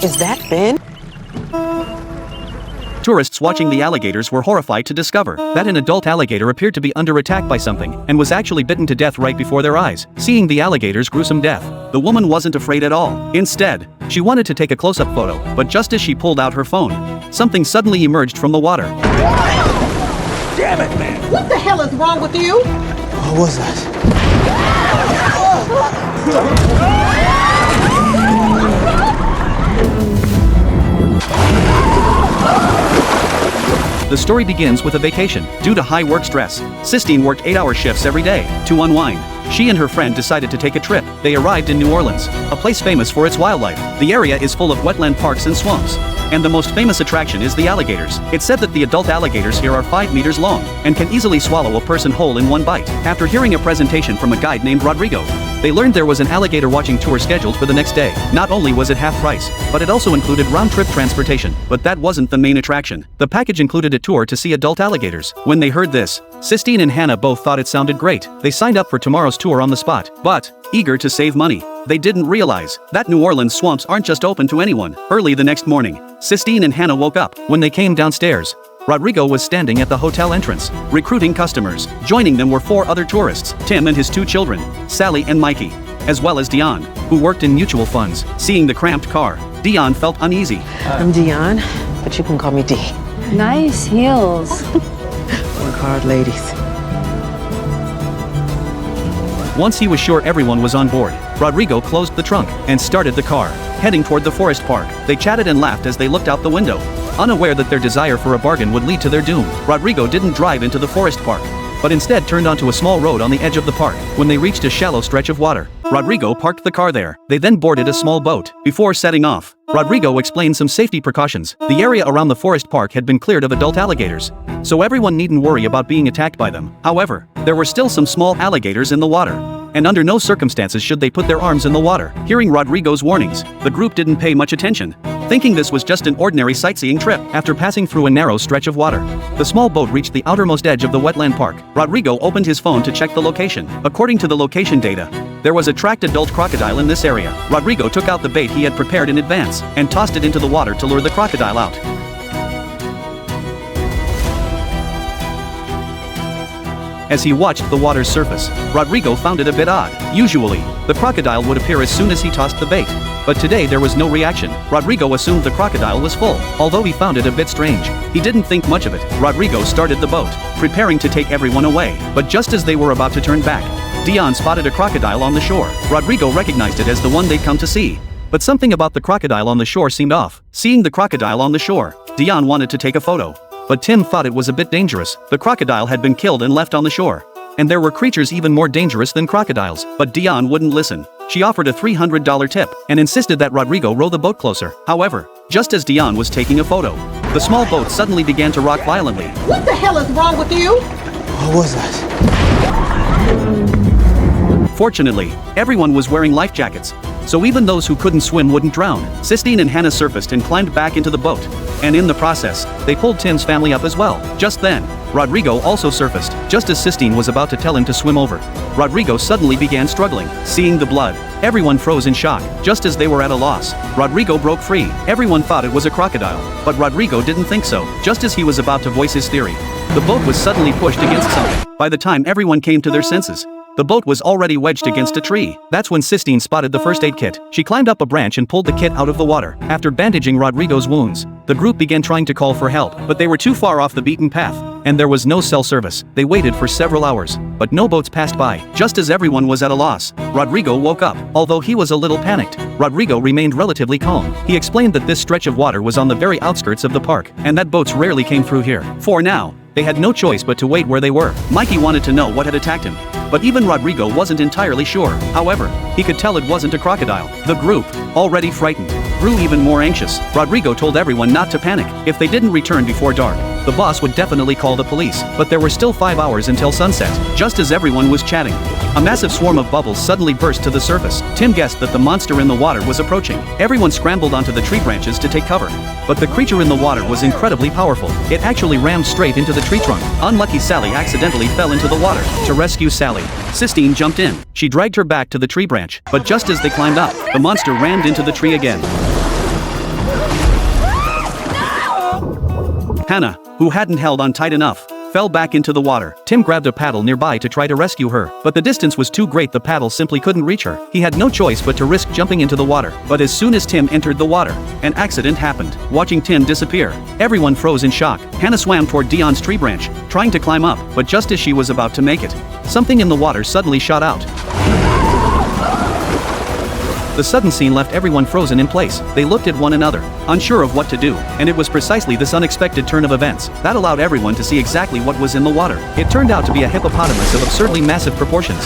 Is that Ben? Tourists watching the alligators were horrified to discover that an adult alligator appeared to be under attack by something and was actually bitten to death right before their eyes. Seeing the alligator's gruesome death, the woman wasn't afraid at all. Instead, she wanted to take a close-up photo, but just as she pulled out her phone, something suddenly emerged from the water. Damn it, man! What the hell is wrong with you? What was that? The story begins with a vacation. Due to high work stress, Sistine worked 8-hour shifts every day. To unwind, she and her friend decided to take a trip. They arrived in New Orleans, a place famous for its wildlife. The area is full of wetland parks and swamps, and the most famous attraction is the alligators. It's said that the adult alligators here are 5 meters long and can easily swallow a person whole in one bite. After hearing a presentation from a guide named Rodrigo, they learned there was an alligator watching tour scheduled for the next day. Not only was it half price, but it also included round-trip transportation. But that wasn't the main attraction. The package included a tour to see adult alligators. When they heard this, Sistine and Hannah both thought it sounded great. They signed up for tomorrow's tour on the spot. But, eager to save money, they didn't realize that New Orleans swamps aren't just open to anyone. Early the next morning, Sistine and Hannah woke up. When they came downstairs, Rodrigo was standing at the hotel entrance, recruiting customers. Joining them were 4 other tourists, Tim and his 2 children, Sally and Mikey, as well as Dion, who worked in mutual funds. Seeing the cramped car, Dion felt uneasy. I'm Dion, but you can call me Dee. Nice heels. Work hard, ladies. Once he was sure everyone was on board, Rodrigo closed the trunk and started the car, heading toward the forest park. They chatted and laughed as they looked out the window, unaware that their desire for a bargain would lead to their doom. Rodrigo didn't drive into the forest park, but instead turned onto a small road on the edge of the park. When they reached a shallow stretch of water, Rodrigo parked the car there. They then boarded a small boat. Before setting off, Rodrigo explained some safety precautions. The area around the forest park had been cleared of adult alligators, so everyone needn't worry about being attacked by them. However, there were still some small alligators in the water, and under no circumstances should they put their arms in the water. Hearing Rodrigo's warnings, the group didn't pay much attention, thinking this was just an ordinary sightseeing trip. After passing through a narrow stretch of water, the small boat reached the outermost edge of the wetland park. Rodrigo opened his phone to check the location. According to the location data, there was a tracked adult crocodile in this area. Rodrigo took out the bait he had prepared in advance and tossed it into the water to lure the crocodile out. As he watched the water's surface, Rodrigo found it a bit odd. Usually, the crocodile would appear as soon as he tossed the bait, but today there was no reaction. Rodrigo assumed the crocodile was full, although he found it a bit strange. He didn't think much of it. Rodrigo started the boat, preparing to take everyone away, but just as they were about to turn back, Dion spotted a crocodile on the shore. Rodrigo recognized it as the one they'd come to see, but something about the crocodile on the shore seemed off. Seeing the crocodile on the shore, Dion wanted to take a photo, but Tim thought it was a bit dangerous. The crocodile had been killed and left on the shore, and there were creatures even more dangerous than crocodiles. But Dion wouldn't listen. She offered a $300 tip and insisted that Rodrigo row the boat closer. However, just as Dion was taking a photo, the small boat suddenly began to rock violently. What the hell is wrong with you? What was that? Fortunately, everyone was wearing life jackets, so even those who couldn't swim wouldn't drown. Sistine and Hannah surfaced and climbed back into the boat, and in the process, they pulled Tim's family up as well. Just then, Rodrigo also surfaced. Just as Sistine was about to tell him to swim over, Rodrigo suddenly began struggling. Seeing the blood, everyone froze in shock. Just as they were at a loss, Rodrigo broke free. Everyone thought it was a crocodile, but Rodrigo didn't think so. Just as he was about to voice his theory, the boat was suddenly pushed against something. By the time everyone came to their senses, the boat was already wedged against a tree. That's when Sistine spotted the first aid kit. She climbed up a branch and pulled the kit out of the water. After bandaging Rodrigo's wounds, the group began trying to call for help, but they were too far off the beaten path, and there was no cell service. They waited for several hours, but no boats passed by. Just as everyone was at a loss, Rodrigo woke up. Although he was a little panicked, Rodrigo remained relatively calm. He explained that this stretch of water was on the very outskirts of the park, and that boats rarely came through here. For now, they had no choice but to wait where they were. Mikey wanted to know what had attacked him, but even Rodrigo wasn't entirely sure. However, he could tell it wasn't a crocodile. The group, already frightened, grew even more anxious. Rodrigo told everyone not to panic. If they didn't return before dark, the boss would definitely call the police. But there were still 5 hours until sunset. Just as everyone was chatting, a massive swarm of bubbles suddenly burst to the surface. Tim guessed that the monster in the water was approaching. Everyone scrambled onto the tree branches to take cover, but the creature in the water was incredibly powerful. It actually rammed straight into the tree trunk. Unlucky Sally accidentally fell into the water. To rescue Sally, Sistine jumped in. She dragged her back to the tree branch, but just as they climbed up, the monster rammed into the tree again. Hannah, who hadn't held on tight enough, fell back into the water. Tim grabbed a paddle nearby to try to rescue her, but the distance was too great. The paddle simply couldn't reach her. He had no choice but to risk jumping into the water. But as soon as Tim entered the water, an accident happened. Watching Tim disappear, everyone froze in shock. Hannah swam toward Dion's tree branch, trying to climb up, but just as she was about to make it, something in the water suddenly shot out. The sudden scene left everyone frozen in place. They looked at one another, unsure of what to do, and it was precisely this unexpected turn of events that allowed everyone to see exactly what was in the water. It turned out to be a hippopotamus of absurdly massive proportions.